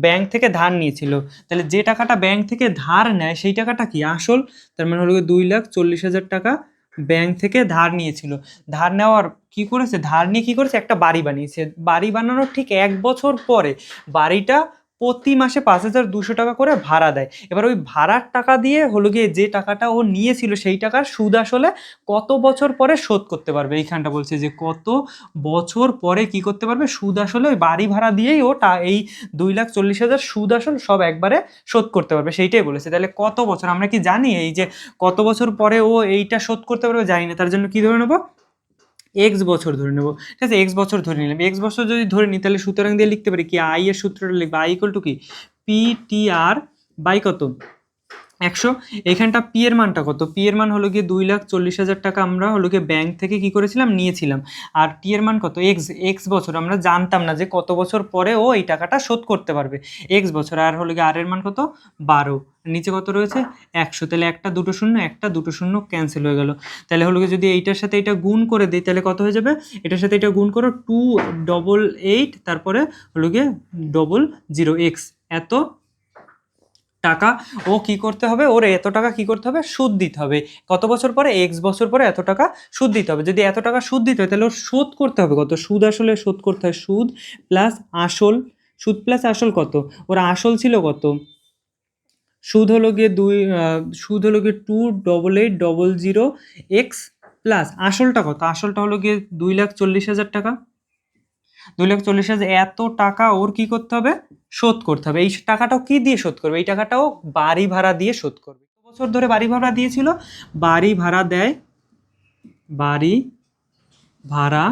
ব্যাংক থেকে ধার নিয়েছিল। তাহলে যে টাকাটা ব্যাংক থেকে ধার নেয় সেই টাকাটা কি, আসল। তার মানে হলো 2,40,000 টাকা ব্যাংক থেকে ধার নিয়েছিল। ধার নেওয়ার কি করেছে, ধার নিয়ে কি করেছে, একটা বাড়ি বানিয়েছে। বাড়ি বানানোর ঠিক 1 বছর পরে বাড়িটা প্রতি মাসে 5,200 টাকা করে ভাড়া দেয়। এবার ওই ভাড়ার টাকা দিয়ে হলো গিয়ে যে টাকাটা ও নিয়েছিল সেই টাকার সুদ আসলে কত বছর পরে শোধ করতে পারবে। এইখানটা বলছে যে কত বছর পরে কি করতে পারবে, সুদ আসলে ওই বাড়ি ভাড়া দিয়েই ও এই 2,40,000 সুদ আসল সব একবারে শোধ করতে পারবে, সেইটাই বলেছে। তাহলে কত বছর, আমরা কি জানি এই যে কত বছর পরে ও এইটা শোধ করতে পারবে, জানি না। তার জন্য কি ধরে নেবো, এক্স বছর ধরে নেবো। ঠিক আছে, এক্স বছর ধরে নিলাম। এক্স বছর যদি ধরে নিই তাহলে সুতরাং দিয়ে লিখতে পারি কি, আই এর সূত্রটা লিখবো, আই ইকুয়াল টু কি, পি টি আর বাই কত, 100। এখানটা পি এর মানটা কত, পি এর মান হলো গিয়ে 2,40,000 টাকা আমরা হলো গিয়ে ব্যাংক থেকে কি করেছিলাম, নিয়েছিলাম। আর টি এর মান কত, এক্স বছর, আমরা জানতাম না যে কত বছর পরে ও এই টাকাটা শোধ করতে পারবে, এক্স বছর। আর হলো গিয়ে আর এর মান কত, 12, নিচে কত রয়েছে, 100। তাহলে একটা দুটো শূন্য ক্যান্সেল হয়ে গেল। তাহলে হলো গিয়ে যদি এইটার সাথে এটা গুণ করে দিই তাহলে কত হয়ে যাবে, এটার সাথে এটা গুণ করো, 288 তারপরে হলো গিয়ে 00 এক্স, এত টাকা ও কি করতে হবে, ওর এত টাকা কি করতে হবে, সুদ দিতে হবে। কত বছর পরে, এক্স বছর পরে এত টাকা সুদ দিতে হবে। যদি এত টাকা সুদ দিতে হয় তাহলে ওর শোধ করতে হবে কত, সুদ আসলে শোধ করতে হয়, সুদ প্লাস আসল, সুদ প্লাস আসল কত, ওর আসল ছিল কত, সুদ হলো গিয়ে সুদ হলো গিয়ে 28800 এক্স প্লাস আসলটা কত, আসলটা হলো গিয়ে 2,40,000 টাকা। 2,40,000, এত টাকা ওর কি করতে হবে, শোধ করতে হবে। এই টাকাটাও কি দিয়ে শোধ করবে, এই টাকাটাও বাড়ি ভাড়া দিয়ে শোধ করবে। কত বছর ধরে বাড়ি ভাড়া দিয়েছিল, বাড়ি ভাড়া দেয়, বাড়ি ভাড়া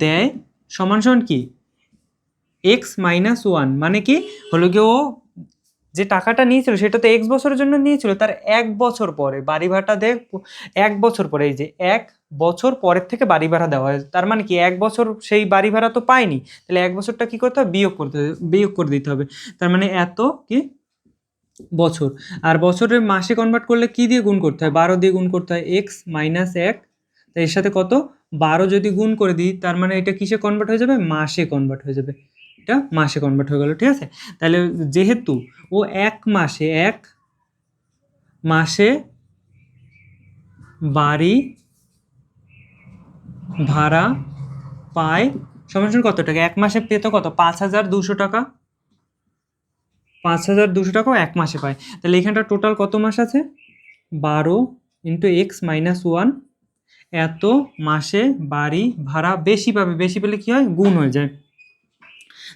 দেয় সমান সমান কি, x-1, মানে কি হলো গিয়ে ও যে টাকাটা নিয়েছিল সেটা তো এক্স বছরের জন্য নিয়েছিল, তার 1 বছর পরে বাড়ি ভাড়াটা দেয়, 1 বছর পরে, এই যে 1 বছর পরের থেকে বাড়ি ভাড়া দেওয়া হয়। তার মানে কি 1 বছর সেই বাড়ি ভাড়া তো পায়নি, তাহলে 1 বছরটা কি করতে হবে, বিয়োগ করে দিতে হবে। তার মানে এত কি বছর, আর বছরের মাসে কনভার্ট করলে কি দিয়ে গুণ করতে হয়, 12 দিয়ে গুণ করতে হয়, x-1, তো এর সাথে কত 12 যদি গুণ করে দিই তার মানে এটা কিসে কনভার্ট হয়ে যাবে, মাসে কনভার্ট হয়ে যাবে, এটা মাসে কনভার্ট হয়ে গেল। ঠিক আছে, তাহলে যেহেতু ও এক মাসে বাড়ি ভাড়া পায় সমান সমান কত টাকা, 1 মাসে পেত কত, 5,200 টাকা, 5,200 টাকা ও 1 মাসে পায়। তাহলে এখানটা টোটাল কত মাস আছে, 12 ইন্টু x-1, এত মাসে বাড়ি ভাড়া বেশি পাবে, বেশি পেলে কি হয়, গুণ হয়ে যায়।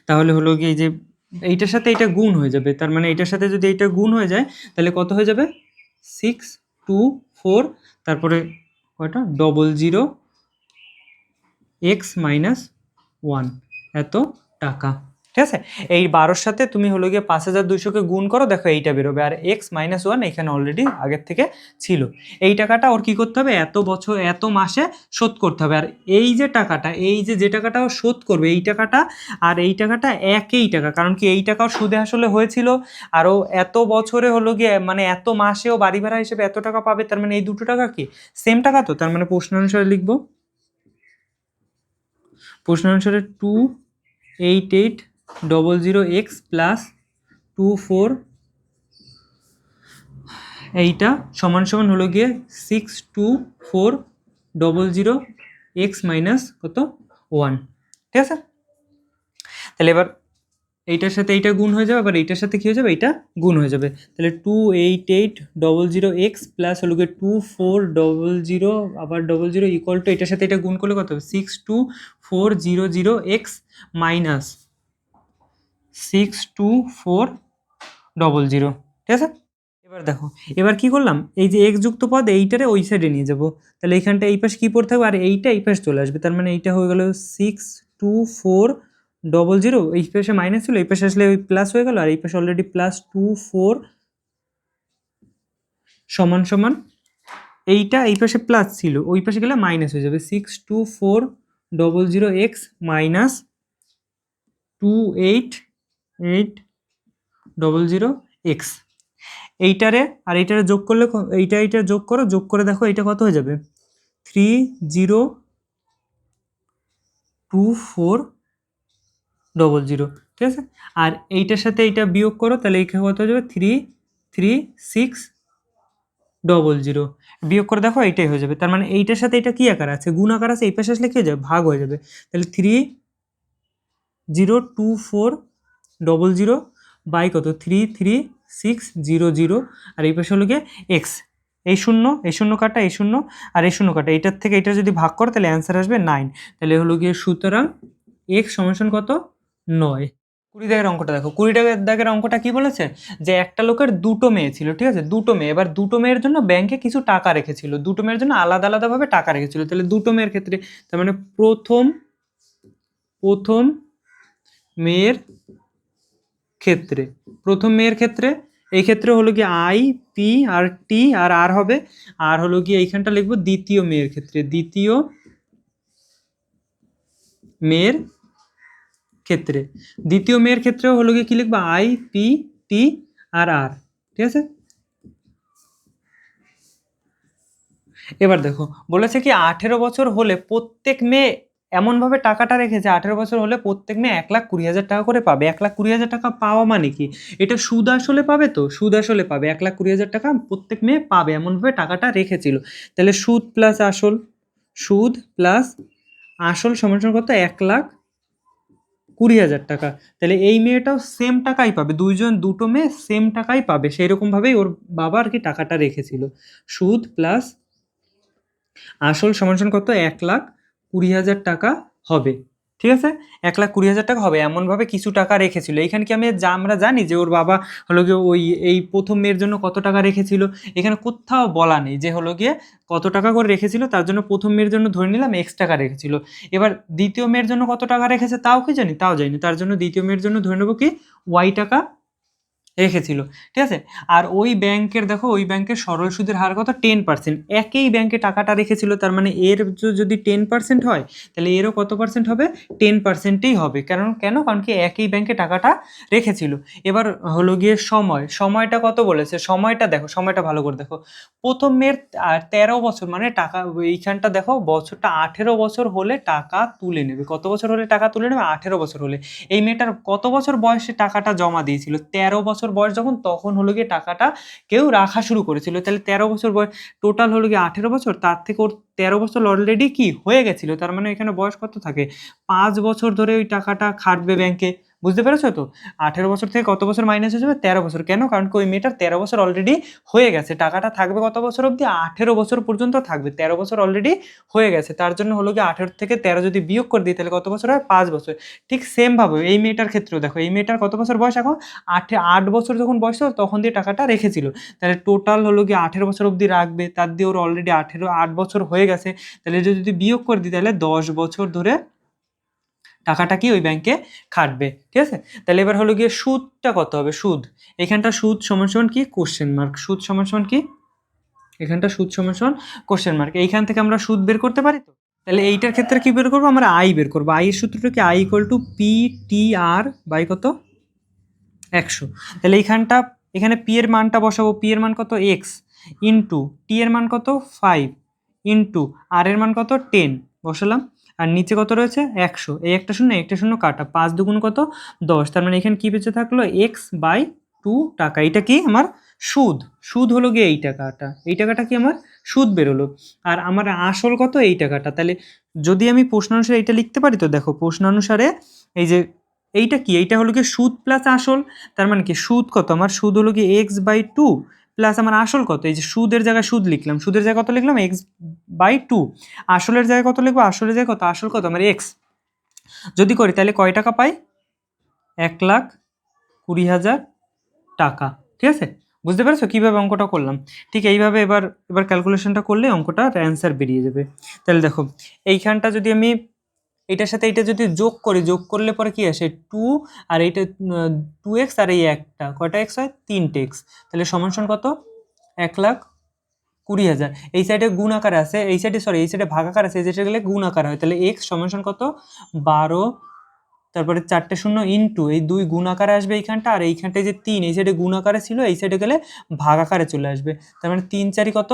তাহলে হলো কি, এই যে এইটার সাথে এটা গুণ হয়ে যাবে, তার মানে এইটার সাথে যদি এইটা গুণ হয়ে যায় তাহলে কত হয়ে যাবে, 624, তারপরে কয়টা 00 x-1 এত টাকা। ঠিক আছে, এই 12-র সাথে তুমি হলো গিয়ে 5,200-কে গুণ করো, দেখো এইটা বেরোবে, আর x-1 এখানে অলরেডি আগের থেকে ছিল। এই টাকাটা ওর কি করতে হবে, এত বছর এত মাসে শোধ করতে হবে। আর এই যে টাকাটা, এই যে টাকাটা ও শোধ করবে, এই টাকাটা আর এই টাকাটা একই টাকা, কারণ কি এই টাকাও সুদে আসলে হয়েছিল, আরও এত বছরে হলো গিয়ে মানে এত মাসেও বাড়ি ভাড়া হিসেবে এত টাকা পাবে, তার মানে এই দুটো টাকা কি সেম টাকা। তো তার মানে প্রশ্ন অনুসারে লিখবো, প্রশ্ন অনুসারে 28800x প্লাস 24 এইটা সমান সমান হলো গিয়ে 62400x কত 1। ঠিক আছে, তাহলে এবার এইটার সাথে এইটা গুণ হয়ে যাবে, আবার এইটার সাথে কী হয়ে যাবে, এইটা গুণ হয়ে যাবে। তাহলে 28800x প্লাস হলো গিয়ে 2400 আবার 00 ইকুয়াল টু এটার সাথে এটা গুণ করলে কত হবে, 62400x মাইনাস 62400। ঠিক আছে, এবার দেখো, এবার কি করলাম, এই যে এক্স যুক্ত পদ এইটারে ওই সাইডে নিয়ে যাব, তাহলে এইখানটা এই পাশে কী পড়তে হবে, আর এইটা এই পাশে চলে আসবে, তার মানে এইটা হয়ে গেল 62400, এই পাশে মাইনাস ছিল, এই পাশে আসলে ওই প্লাস হয়ে গেল, আর এই পাশে অলরেডি +24 সমান সমান এইটা এই পাশে প্লাস ছিল, ওই পাশে গেলে মাইনাস হয়ে যাবে, 62400x মাইনাস 28800x। এইটারে আর এইটারে যোগ করলে এইটা যোগ করো, যোগ করে দেখো এইটা কত হয়ে যাবে, 302400। ঠিক আছে, আর এইটার সাথে এইটা বিয়োগ করো, তাহলে এইখানে কত হয়ে যাবে, 33600। বিয়োগ করে দেখো এইটাই হয়ে যাবে, তার মানে এইটার সাথে এটা কি আকার আছে, গুণ আকার আছে, এই পাশে আসলে কি হয়ে যাবে, ভাগ হয়ে যাবে। তাহলে 302400 বাই কত, 33600, আর এই পাশে হলো গিয়ে এক্স, এই শূন্য কাটা, এই শূন্য আর এই শূন্য কাটা, এইটার থেকে এটা যদি ভাগ করো তাহলে অ্যান্সার আসবে 9। তাহলে হলো গিয়ে সুতরাং এক্স সমান কত, 9। 20 দাগের অঙ্কটা দেখো, 20 দাগের অঙ্কটা কি বলেছে, যে একটা লোকের দুটো মেয়ে ছিল। ঠিক আছে, দুটো মেয়ে, এবার দুটো মেয়ের জন্য ব্যাংকে কিছু টাকা রেখেছিল, দুটো মেয়ের জন্য আলাদা আলাদাভাবে টাকা রেখেছিল। তাহলে দুটো মেয়ের ক্ষেত্রে, তার মানে প্রথম মেয়ের ক্ষেত্রে, এই ক্ষেত্রে হলো গিয়ে আই পি আর টি আর আর হবে, আর হলো গিয়ে এইখানটা লিখবো দ্বিতীয় মেয়ের ক্ষেত্রে, দ্বিতীয় মেয়ের ক্ষেত্রেও হলো গিয়ে কি লিখবো, আই পি টি আর আর। ঠিক আছে, এবার দেখো বলেছে কি 18 বছর হলে প্রত্যেক মেয়ে এমনভাবে টাকাটা রেখেছে 18 বছর হলে প্রত্যেক মেয়ে 1,20,000 টাকা করে পাবে। 1,20,000 টাকা পাওয়া মানে কি, এটা সুদ আসলে পাবে, তো সুদ আসলে পাবে 1,20,000 টাকা প্রত্যেক মেয়ে পাবে, এমনভাবে টাকাটা রেখেছিল। তাহলে সুদ প্লাস আসল, সুদ প্লাস আসল সমান সমান কত, 1,20,000 টাকা। তাহলে এই মেয়েটাও সেম টাকাই পাবে, দুটো মেয়ে সেম টাকাই পাবে, সেই রকমভাবেই ওর বাবা আর কি টাকাটা রেখেছিল। সুদ প্লাস আসল সমান সমান কত, 1,20,000 টাকা হবে। ঠিক আছে, 1,20,000 টাকা হবে, এমনভাবে কিছু টাকা রেখেছিল। এখানে কি আমরা জানি যে ওর বাবা হলো গিয়ে এই প্রথম মেয়ের জন্য কত টাকা রেখেছিল? এখানে কোথাও বলা নেই যে হলো গিয়ে কত টাকা করে রেখেছিল, তার জন্য প্রথম মেয়ের জন্য ধরে নিলাম X টাকা রেখেছিল। এবার দ্বিতীয় মেয়ের জন্য কত টাকা রেখেছে তাও কি জানি? তাও জানি, তার জন্য দ্বিতীয় মেয়ের জন্য ধরে নেবো কি Y টাকা রেখেছিল। ঠিক আছে, আর ওই ব্যাংকের দেখো, ওই ব্যাংকের সরল সুদের হার কত, 10%। একই ব্যাংকে টাকাটা রেখেছিল, তার মানে এর যদি 10% হয় তাহলে এরও কত পার্সেন্ট হবে, 10%ই হবে। কারণ কি একই ব্যাংকে টাকাটা রেখেছিল। এবার হলো গিয়ে সময়টা কত বলেছে, সময়টা দেখো, সময়টা ভালো করে দেখো। প্রথম মেয়ের 13 বছর, মানে টাকা এইখানটা দেখো বছরটা 18 বছর হলে টাকা তুলে নেবে। কত বছর হলে টাকা তুলে নেবে, 18 বছর হলে। এই মেয়েটার কত বছর বয়সে টাকাটা জমা দিয়েছিল, 13 বছর বয়স যখন, তখন হলো গিয়ে টাকাটা কেউ রাখা শুরু করেছিল। তাহলে 13 বছর বয়স, টোটাল হলো গিয়ে 18 বছর, তার থেকে ওর 13 বছর অলরেডি কি হয়ে গেছিল, তার মানে এখানে বয়স কত থাকে, 5 বছর ধরে ওই টাকাটা খাটবে ব্যাংকে। বুঝতে পেরেছো তো? 18 বছর থেকে কত বছর মাইনাস হয়ে যাবে, 13 বছর। কেন? কারণ কি ওই মেয়েটার 13 বছর অলরেডি হয়ে গেছে, টাকাটা থাকবে কত বছর অবধি, 18 বছর পর্যন্ত থাকবে। 13 বছর অলরেডি হয়ে গেছে, তার জন্য হলো গিয়ে 18 থেকে 13 যদি বিয়োগ করে দিই তাহলে কত বছর হয়, 5 বছর। ঠিক সেম ভাবে এই মেয়েটার ক্ষেত্রেও দেখো, এই মেয়েটার কত বছর বয়স এখন, 8 বছর যখন বয়স হলো তখন দিয়ে টাকাটা রেখেছিল। তাহলে টোটাল হলো গিয়ে 18 বছর অবধি রাখবে, তার দিয়ে ওর অলরেডি 8 বছর হয়ে গেছে। তাহলে যদি বিয়োগ করে দিই তাহলে 10 বছর ধরে টাকাটা কি ওই ব্যাংকে খাটবে। ঠিক আছে, তাহলে এবার হলো গিয়ে সুদটা কত হবে, সুদ, এখানটা সুদ সমান সমান কি, কোশ্চেন মার্ক। সুদ সমান সমান কি, এখানটা সুদ সমান সমান কোশ্চেন মার্ক। এইখান থেকে আমরা সুদ বের করতে পারি তো। তাহলে এইটার ক্ষেত্রে কি বের করবো, আমরা আই বের করবো। আই এর সূত্রটা কি, I equal to P T R by কত, 100। তাহলে এখানে পি এর মানটা বসাবো, পি এর মান কত, এক্স, ইন্টু টি এর মান কত 5, ইন্টু আর এর মান কত 10 বসালাম। আর নিচে কত রয়েছে 100, এই একটা শূন্য একটা শূন্য কাটা, 5 দুগুণ কত 10, তার মানে এখানে কি বেঁচে থাকলো x/2 টাকা। এটা কি আমার সুদ, সুদ হলো গিয়ে এই টাকাটা কি আমার সুদ বেরোলো। আর আমার আসল কত, এই টাকাটা। তাহলে যদি আমি প্রশ্নানুসারে এইটা লিখতে পারি, তো দেখো প্রশ্নানুসারে এই যে এইটা কি, এইটা হলো গিয়ে সুদ প্লাস আসল। তার মানে কি সুদ কত, আমার সুদ হলো গিয়ে x/2 প্লাস আমার আসল কত, এই যে সুদের জায়গায় সুদ লিখলাম, সুদের জায়গায় কত লিখলাম, x/2। আসলের জায়গায় কত লিখবো, আসলের জায়গায় কত, আসল কত আমার x। যদি করি তাহলে কয় টাকা পাই, 1,20,000 টাকা। ঠিক আছে, বুঝতে পেরেছো কিভাবে অঙ্কটা করলাম? ঠিক এইভাবে এবার ক্যালকুলেশনটা করলে অঙ্কটার অ্যান্সার বেরিয়ে যাবে। তাহলে দেখো এইখানটা যদি আমি এটার সাথে এটা যদি যোগ করি, যোগ করলে পরে কি আসে 2, আর এইটা 2x, আর এই একটা কয়টা এক্স হয়, 3টে এক্স। তাহলে সমান সমান কত, 1,20,000। এই সাইডে গুণ আকারে আছে, এই সাইডে ভাগ আকার আছে, এই সাইডে গেলে গুণ আকার হয়। তাহলে এক্স সমান সমান কত, 12, তারপরে 4টে শূন্য ইন্টু এই 2 গুণ আকারে আসবে এইখানটা, আর এইখানটায় যে 3 এই সাইডে গুণ আকারে ছিল, এই সাইডে গেলে ভাগ আকারে চলে আসবে। তার মানে 3 4 কত,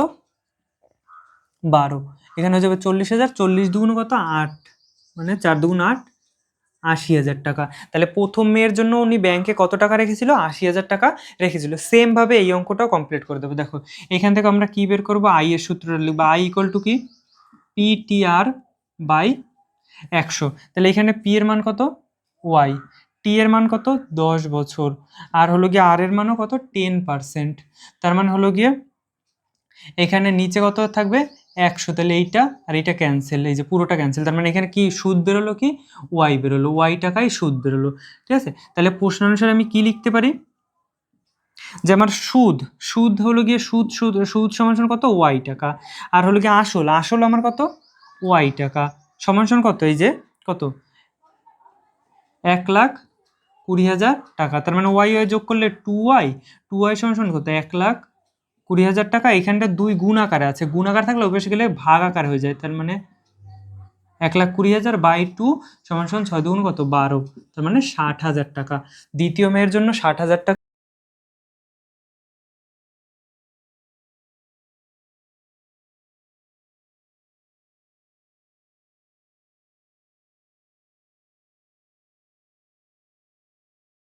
12। এখানে হয়ে যাবে 40,000, 40 দুগুণ কত 8, মানে 4 দুগুণ 8, 80,000 টাকা। তাহলে প্রথম মেয়ের জন্য উনি ব্যাংকে কত টাকা রেখেছিল, 80,000 টাকা রেখেছিল। সেম ভাবে এই অঙ্কটাও কমপ্লিট করে দেবো। দেখো এখান থেকে আমরা কি বের করবো, আই এর সূত্রটা লিখবো, আই ইকুয়াল টু কি, পি টি আর বাই 100। তাহলে এখানে পি এর মান কত, ওয়াই, টি এর মান কত 10 বছর, আর হলো গিয়ে আর এর মানও কত 10%। তার মানে হলো গিয়ে এখানে নিচে কত থাকবে 100। তাহলে এইটা আর এইটা ক্যান্সেল, এই যে পুরোটা ক্যান্সেল। তার মানে এখানে কি সুদ বেরোলো, কি ওয়াই বেরোলো, ওয়াই টাকায় সুদ বেরোলো। ঠিক আছে, তাহলে প্রশ্ন অনুসারে আমি কি লিখতে পারি, যে আমার সুদ হলো গিয়ে সুদ সমান সমান কত, ওয়াই টাকা। আর হলো গিয়ে আসল আমার কত, ওয়াই টাকা, সমান সমান কত, এই যে কত, 1,20,000 টাকা। তার মানে ওয়াই যোগ করলে 2y সমান সমান কত, 1,20,000 টাকা। এখানটা 2 গুণ আকারে আছে, গুণ আকার থাকলে অবশ্যই গেলে ভাগ আকার হয়ে যায়। তার মানে 1,20,000 বাই 2 সমান সমান 6 দুগুণ কত 12, তার মানে 60,000 টাকা। দ্বিতীয় মেয়ের জন্য 60,000 টাকা।